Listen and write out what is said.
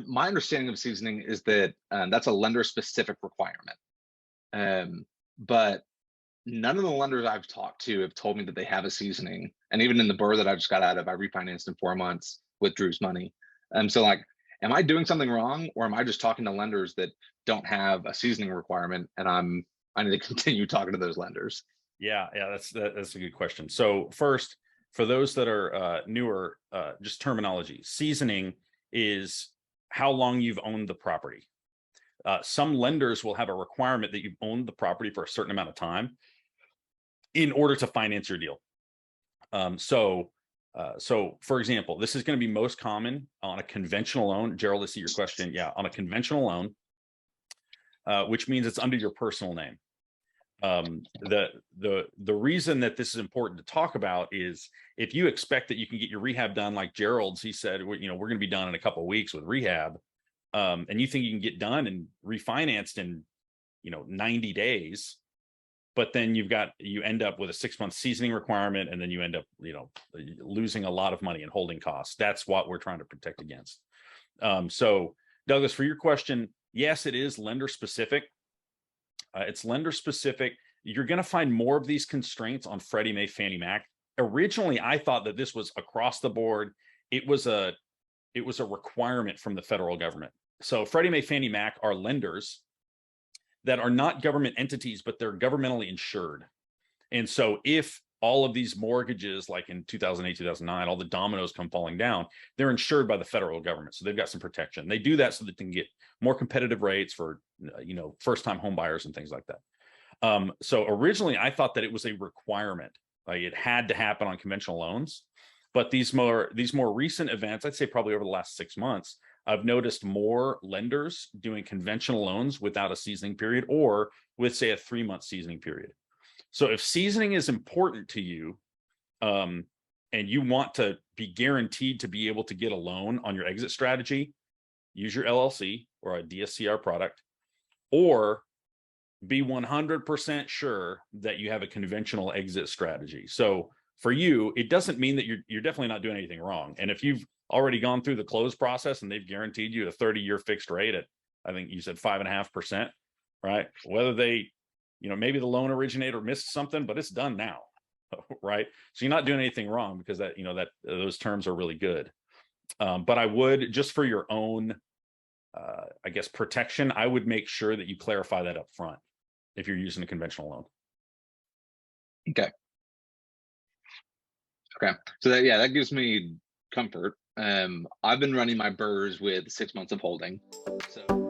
my understanding of seasoning is that that's a lender specific requirement. But none of the lenders I've talked to have told me that they have a seasoning. And even in the burr that I just got out of, I refinanced in 4 months with Drew's money. So like, am I doing something wrong, or am I just talking to lenders that don't have a seasoning requirement, and I need to continue talking to those lenders? Yeah, that's a good question. So first, for those that are newer, just terminology. Seasoning is how long you've owned the property. Some lenders will have a requirement that you've owned the property for a certain amount of time in order to finance your deal. So for example, this is going to be most common on a conventional loan. Gerald, I see your question. Yeah, on a conventional loan, which means it's under your personal name. The reason that this is important to talk about is if you expect that you can get your rehab done like Gerald's, he said, we're going to be done in a couple of weeks with rehab, and you think you can get done and refinanced in 90 days, but then you end up with a 6-month seasoning requirement, and then you end up losing a lot of money in holding costs. That's what we're trying to protect against. So Douglas, for your question, yes, it is lender specific. It's lender specific. You're going to find more of these constraints on Freddie Mae, Fannie Mac. Originally, I thought that this was across the board. It was a requirement from the federal government. So Freddie Mae, Fannie Mac are lenders that are not government entities, but they're governmentally insured. And so if all of these mortgages, like in 2008, 2009, all the dominoes come falling down, they're insured by the federal government. So they've got some protection. They do that so that they can get more competitive rates for, first-time home buyers and things like that. So originally I thought that it was a requirement, like it had to happen on conventional loans. But these more recent events, I'd say probably over the last 6 months, I've noticed more lenders doing conventional loans without a seasoning period, or with, say, a 3-month seasoning period. So if seasoning is important to you, and you want to be guaranteed to be able to get a loan on your exit strategy, use your LLC or a DSCR product, or be 100% sure that you have a conventional exit strategy. So for you, it doesn't mean that you're definitely not doing anything wrong. And if you've already gone through the close process and they've guaranteed you a 30-year fixed rate at, I think you said 5.5%, right? Whether they, maybe the loan originator missed something, but it's done now, right? So you're not doing anything wrong, because that, that those terms are really good. But I would, just for your own, I guess, protection, I would make sure that you clarify that up front if you're using a conventional loan. Okay. So that gives me comfort. I've been running my burrs with 6 months of holding. So